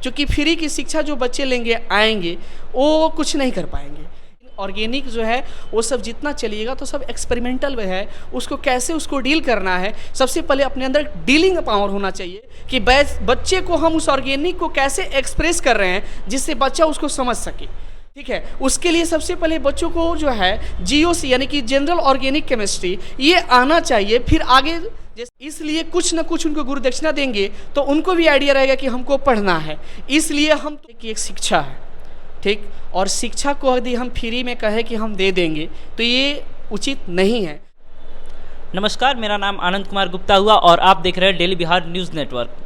क्योंकि फ्री की शिक्षा जो बच्चे लेंगे आएंगे वो कुछ नहीं कर पाएंगे। ऑर्गेनिक जो है वो सब जितना चलिएगा तो सब एक्सपेरिमेंटल में है, उसको कैसे उसको डील करना है, सबसे पहले अपने अंदर डीलिंग पावर होना चाहिए कि बच्चे को हम उस ऑर्गेनिक को कैसे एक्सप्रेस कर रहे हैं जिससे बच्चा उसको समझ सके। ठीक है, उसके लिए सबसे पहले बच्चों को जो है GOC यानी कि जनरल ऑर्गेनिक केमिस्ट्री ये आना चाहिए, फिर आगे इसलिए कुछ ना कुछ उनको गुरु दक्षिणा देंगे तो उनको भी आइडिया रहेगा कि हमको पढ़ना है। इसलिए हम की एक शिक्षा है, ठीक, और शिक्षा को यदि हम फ्री में कहें कि हम दे देंगे तो ये उचित नहीं है। नमस्कार, मेरा नाम आनंद कुमार गुप्ता हुआ और आप देख रहे हैं डेली बिहार न्यूज़ नेटवर्क।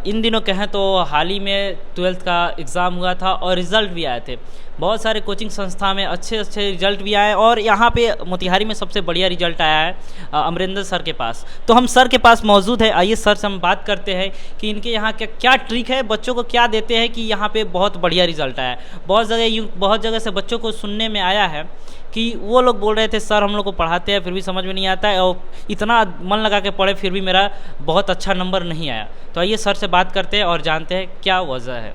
इन दिनों कहें तो हाल ही में 12th का एग्ज़ाम हुआ था और रिज़ल्ट भी आए थे। बहुत सारे कोचिंग संस्था में अच्छे रिजल्ट भी आए और यहाँ पे मोतिहारी में सबसे बढ़िया रिजल्ट आया है अमरिंदर सर के पास। तो हम सर के पास मौजूद है, आइए सर से हम बात करते हैं कि इनके यहाँ क्या ट्रिक है, बच्चों को क्या देते हैं कि यहाँ पे बहुत बढ़िया रिजल्ट आया है। बहुत जगह से बच्चों को सुनने में आया है कि वो लोग बोल रहे थे सर हम लोग को पढ़ाते हैं फिर भी समझ में नहीं आता है और इतना मन लगा के पढ़े फिर भी मेरा बहुत अच्छा नंबर नहीं आया। तो आइए सर से बात करते हैं और जानते हैं क्या वजह है।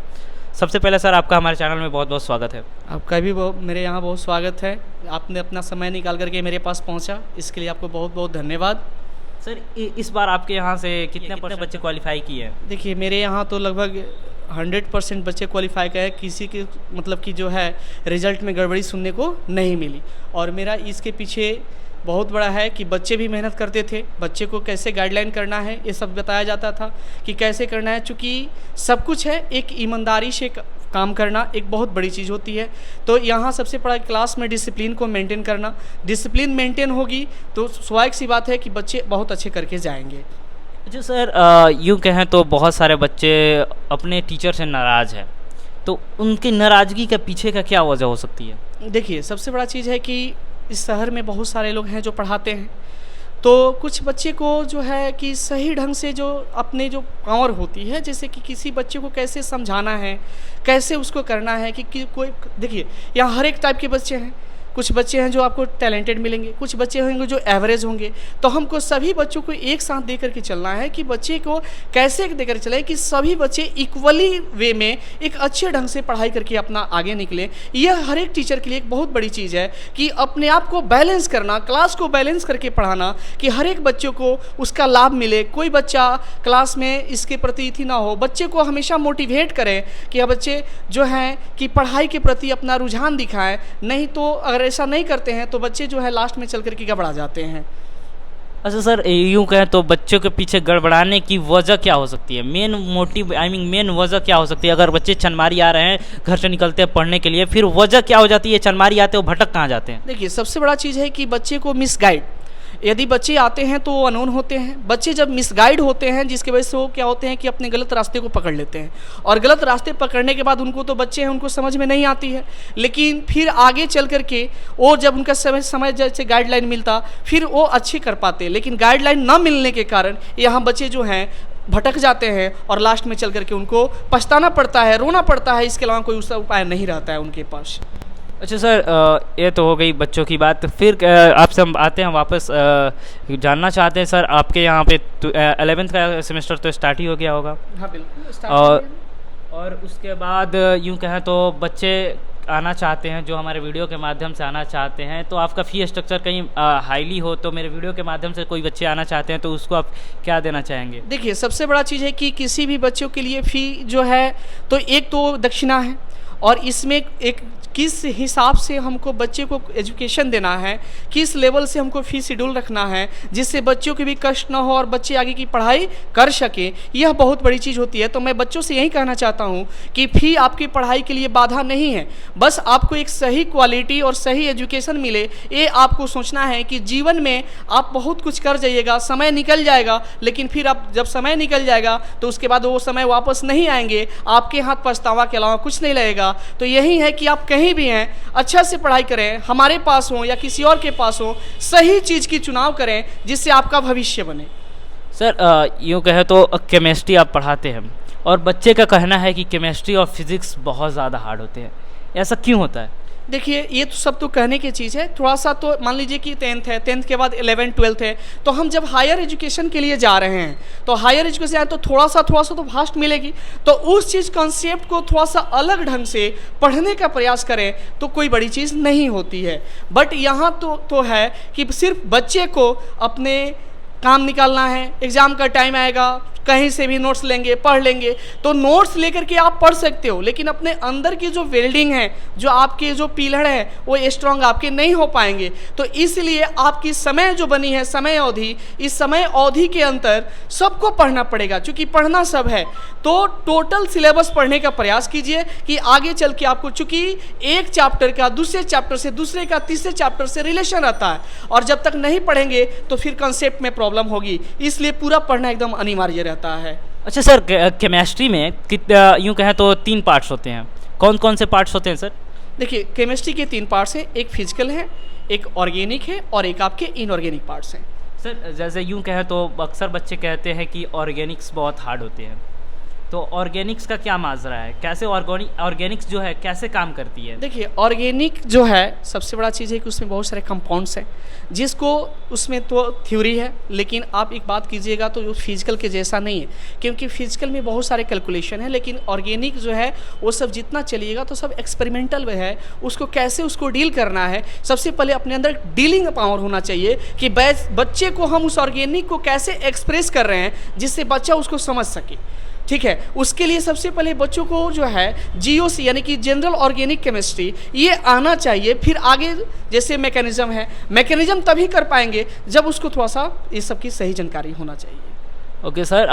सबसे पहले सर आपका हमारे चैनल में बहुत बहुत स्वागत है। आपका भी मेरे यहाँ बहुत स्वागत है, आपने अपना समय निकाल करके मेरे पास पहुँचा, इसके लिए आपको बहुत बहुत धन्यवाद। सर इस बार आपके यहाँ से कितने बच्चे क्वालिफाई किए हैं? देखिए मेरे यहाँ तो लगभग 100% बच्चे क्वालिफाई का है, किसी के मतलब कि जो है रिज़ल्ट में गड़बड़ी सुनने को नहीं मिली। और मेरा इसके पीछे बहुत बड़ा है कि बच्चे भी मेहनत करते थे, बच्चे को कैसे गाइडलाइन करना है ये सब बताया जाता था कि कैसे करना है, चूँकि सब कुछ है एक ईमानदारी से काम करना एक बहुत बड़ी चीज़ होती है। तो यहाँ सबसे बड़ा क्लास में डिसिप्लिन को मेंटेन करना, डिसिप्लिन मेंटेन होगी तो स्वाभाविक सी बात है कि बच्चे बहुत अच्छे करके जाएंगे। अच्छा सर, यूँ कहें तो बहुत सारे बच्चे अपने टीचर से नाराज़ हैं, तो उनकी नाराज़गी के पीछे का क्या वजह हो सकती है? देखिए सबसे बड़ा चीज़ है कि इस शहर में बहुत सारे लोग हैं जो पढ़ाते हैं, तो कुछ बच्चे को जो है कि सही ढंग से जो अपने जो पावर होती है, जैसे कि किसी बच्चे को कैसे समझाना है, कैसे उसको करना है कि कोई देखिए यहाँ हर एक टाइप के बच्चे हैं, कुछ बच्चे हैं जो आपको टैलेंटेड मिलेंगे, कुछ बच्चे होंगे जो एवरेज होंगे। तो हमको सभी बच्चों को एक साथ दे करके चलना है कि बच्चे को कैसे देकर चले कि सभी बच्चे इक्वली वे में एक अच्छे ढंग से पढ़ाई करके अपना आगे निकले। यह हर एक टीचर के लिए एक बहुत बड़ी चीज़ है कि अपने आप को बैलेंस करना, क्लास को बैलेंस करके पढ़ाना कि हर एक बच्चों को उसका लाभ मिले, कोई बच्चा क्लास में इसके प्रति इति ना हो। बच्चे को हमेशा मोटिवेट करें कि बच्चे जो हैं कि पढ़ाई के प्रति अपना रुझान दिखाएं, नहीं तो अगर ऐसा नहीं करते हैं तो बच्चे जो है लास्ट में चल कर के गड़बड़ा जाते हैं। अच्छा सर, यूँ कहें तो बच्चों के पीछे गड़बड़ाने की वजह क्या हो सकती है? मेन मोटिव मेन वजह क्या हो सकती है? अगर बच्चे चनमारी आ रहे हैं, घर से निकलते हैं पढ़ने के लिए, फिर वजह क्या हो जाती है? चनमारी आते हो भटक कहाँ जाते हैं? देखिए सबसे बड़ा चीज़ है कि बच्चे को मिसगाइड, यदि बच्चे आते हैं तो वो अननोन होते हैं। बच्चे जब मिसगाइड होते हैं जिसकी वजह से वो क्या होते हैं कि अपने गलत रास्ते को पकड़ लेते हैं, और गलत रास्ते पकड़ने के बाद उनको तो बच्चे हैं उनको समझ में नहीं आती है, लेकिन फिर आगे चल कर के वो जब उनका समय जैसे गाइडलाइन मिलता फिर वो अच्छे कर पाते। लेकिन गाइडलाइन ना मिलने के कारण यहाँ बच्चे जो हैं भटक जाते हैं और लास्ट में चल कर के उनको पछताना पड़ता है, रोना पड़ता है, इसके अलावा कोई उसका उपाय नहीं रहता है उनके पास। अच्छा सर, ये तो हो गई बच्चों की बात। फिर आपसे हम आते हैं वापस, जानना चाहते हैं सर आपके यहाँ पे 11th का सेमेस्टर तो स्टार्ट ही हो गया होगा? हाँ बिल्कुल। और उसके बाद यूँ कहें तो बच्चे आना चाहते हैं जो हमारे वीडियो के माध्यम से आना चाहते हैं, तो आपका फ़ी स्ट्रक्चर कहीं हाईली हो, तो मेरे वीडियो के माध्यम से कोई बच्चे आना चाहते हैं तो उसको आप क्या देना चाहेंगे? देखिए सबसे बड़ा चीज़ है कि किसी भी बच्चों के लिए फ़ी जो है तो एक तो दक्षिणा है, और इसमें एक किस हिसाब से हमको बच्चे को एजुकेशन देना है, किस लेवल से हमको फ़ी शेड्यूल रखना है जिससे बच्चों के भी कष्ट ना हो और बच्चे आगे की पढ़ाई कर सके, यह बहुत बड़ी चीज़ होती है। तो मैं बच्चों से यही कहना चाहता हूँ कि फ़ी आपकी पढ़ाई के लिए बाधा नहीं है, बस आपको एक सही क्वालिटी और सही एजुकेशन मिले, ये आपको सोचना है कि जीवन में आप बहुत कुछ कर जाइएगा, समय निकल जाएगा, लेकिन फिर आप जब समय निकल जाएगा तो उसके बाद वो समय वापस नहीं आएंगे, आपके हाथ पछतावा के अलावा कुछ नहीं लगेगा। तो यही है कि आप कहीं भी हैं अच्छा से पढ़ाई करें, हमारे पास हो या किसी और के पास हो, सही चीज़ की चुनाव करें जिससे आपका भविष्य बने। सर यूँ कहे तो केमिस्ट्री आप पढ़ाते हैं और बच्चे का कहना है कि केमिस्ट्री और फिज़िक्स बहुत ज़्यादा हार्ड होते हैं, ऐसा क्यों होता है? देखिए, ये तो सब तो कहने की चीज़ है। थोड़ा सा तो मान लीजिए कि 10th है, 10th के बाद 11th 12th है, तो हम जब हायर एजुकेशन के लिए जा रहे हैं तो हायर एजुकेशन आए तो थोड़ा सा तो फास्ट मिलेगी। तो उस चीज़ कॉन्सेप्ट को थोड़ा सा अलग ढंग से पढ़ने का प्रयास करें तो कोई बड़ी चीज़ नहीं होती है। बट यहाँ तो है कि सिर्फ बच्चे को अपने काम निकालना है, एग्ज़ाम का टाइम आएगा, कहीं से भी नोट्स लेंगे, पढ़ लेंगे, तो नोट्स लेकर के आप पढ़ सकते हो, लेकिन अपने अंदर की जो वेल्डिंग है, जो आपके जो पिलर है, वो स्ट्रांग आपके नहीं हो पाएंगे। तो इसलिए आपकी समय जो बनी है, समय अवधि, इस समय अवधि के अंदर सबको पढ़ना पड़ेगा, क्योंकि पढ़ना सब है। तो टोटल सिलेबस पढ़ने का प्रयास कीजिए कि आगे चल के आपको, चूँकि एक चैप्टर का दूसरे चैप्टर से, दूसरे का तीसरे चैप्टर से रिलेशन रहता है, और जब तक नहीं पढ़ेंगे तो फिर कंसेप्ट में प्रॉब्लम होगी। इसलिए पूरा पढ़ना एकदम अनिवार्य रहता है। अच्छा सर, केमिस्ट्री में यूँ कहें तो 3 पार्ट्स होते हैं, कौन कौन से पार्ट्स होते हैं सर? देखिए, केमिस्ट्री के 3 पार्ट्स हैं, एक फिजिकल है, एक ऑर्गेनिक है और एक आपके इनऑर्गेनिक पार्ट्स हैं। सर जैसे यूँ कहें तो अक्सर बच्चे कहते हैं कि ऑर्गेनिक्स बहुत हार्ड होते हैं, तो ऑर्गेनिक्स का क्या माजरा है, कैसे ऑर्गेनिक्स जो है कैसे काम करती है? देखिए, ऑर्गेनिक जो है सबसे बड़ा चीज़ है कि उसमें बहुत सारे कंपाउंड्स हैं, जिसको उसमें तो थ्योरी है, लेकिन आप एक बात कीजिएगा तो जो फिजिकल के जैसा नहीं है, क्योंकि फिजिकल में बहुत सारे कैलकुलेशन है, लेकिन ऑर्गेनिक जो है वो सब जितना चलिएगा तो सब एक्सपेरिमेंटल में है। उसको कैसे उसको डील करना है, सबसे पहले अपने अंदर डीलिंग पावर होना चाहिए कि बच्चे को हम उस ऑर्गेनिक को कैसे एक्सप्रेस कर रहे हैं जिससे बच्चा उसको समझ सके। ठीक है, उसके लिए सबसे पहले बच्चों को जो है जीओसी यानी कि जनरल ऑर्गेनिक केमिस्ट्री ये आना चाहिए। फिर आगे जैसे मैकेनिज्म है, मैकेनिज्म तभी कर पाएंगे जब उसको थोड़ा सा इस सब की सही जानकारी होना चाहिए। ओके सर,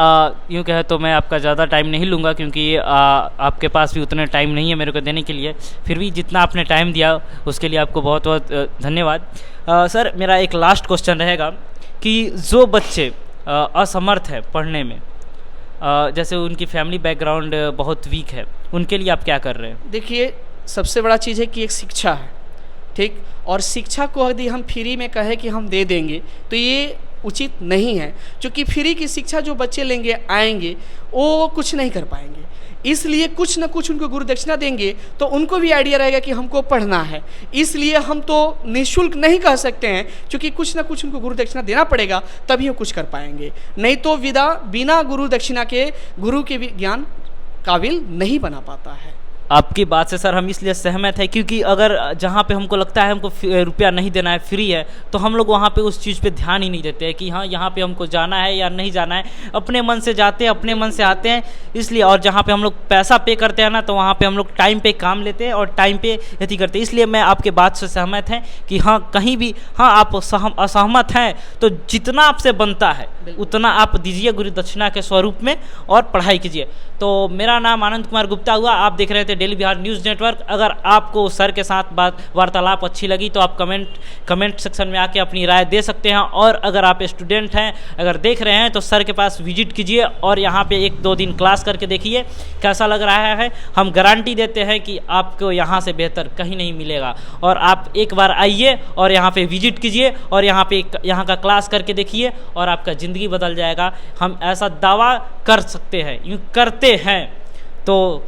यूँ कहे तो मैं आपका ज़्यादा टाइम नहीं लूँगा, क्योंकि आपके पास भी उतना टाइम नहीं है मेरे को देने के लिए। फिर भी जितना आपने टाइम दिया उसके लिए आपको बहुत बहुत धन्यवाद। सर मेरा एक लास्ट क्वेश्चन रहेगा कि जो बच्चे असमर्थ है पढ़ने में, जैसे उनकी फैमिली बैकग्राउंड बहुत वीक है, उनके लिए आप क्या कर रहे हैं? देखिए, सबसे बड़ा चीज़ है कि एक शिक्षा है, ठीक, और शिक्षा को यदि हम फ्री में कहें कि हम दे देंगे तो ये उचित नहीं है, क्योंकि फ्री की शिक्षा जो बच्चे लेंगे आएंगे वो कुछ नहीं कर पाएंगे। इसलिए कुछ ना कुछ उनको गुरु दक्षिणा देंगे तो उनको भी आइडिया रहेगा कि हमको पढ़ना है। इसलिए हम तो निःशुल्क नहीं कह सकते हैं, क्योंकि कुछ ना कुछ उनको गुरु दक्षिणा देना पड़ेगा, तभी वो कुछ कर पाएंगे। नहीं तो बिना गुरु दक्षिणा के गुरु के भी ज्ञान काबिल नहीं बना पाता है। आपकी बात से सर हम इसलिए सहमत है, क्योंकि अगर जहाँ पे हमको लगता है हमको रुपया नहीं देना है, फ्री है, तो हम लोग वहाँ पे उस चीज़ पे ध्यान ही नहीं देते हैं कि हाँ यहाँ पे हमको जाना है या नहीं जाना है। अपने मन से जाते हैं, अपने मन से आते हैं, इसलिए। और जहाँ पे हम लोग पैसा पे करते हैं ना, तो वहाँ पे हम लोग टाइम पे काम लेते हैं और टाइम पे यति करते हैं। इसलिए मैं आपके बात से सहमत हैं कि हाँ कहीं भी हाँ आप असहमत हैं तो जितना आपसे बनता है उतना आप दीजिए गुरु दक्षिणा के स्वरूप में और पढ़ाई कीजिए। तो मेरा नाम आनंद कुमार गुप्ता हुआ, आप देख रहे थे डेली बिहार न्यूज़ नेटवर्क। अगर आपको सर के साथ वार्तालाप अच्छी लगी तो आप कमेंट सेक्शन में आके अपनी राय दे सकते हैं। और अगर आप स्टूडेंट हैं, अगर देख रहे हैं तो सर के पास विजिट कीजिए और यहाँ पे 1-2 दिन क्लास करके देखिए कैसा लग रहा है। हम गारंटी देते हैं कि आपको यहाँ से बेहतर कहीं नहीं मिलेगा। और आप एक बार आइए और यहाँ पे विजिट कीजिए और यहाँ का क्लास करके देखिए और आपका ज़िंदगी बदल जाएगा। हम ऐसा दावा कर सकते हैं, यूँ करते हैं। तो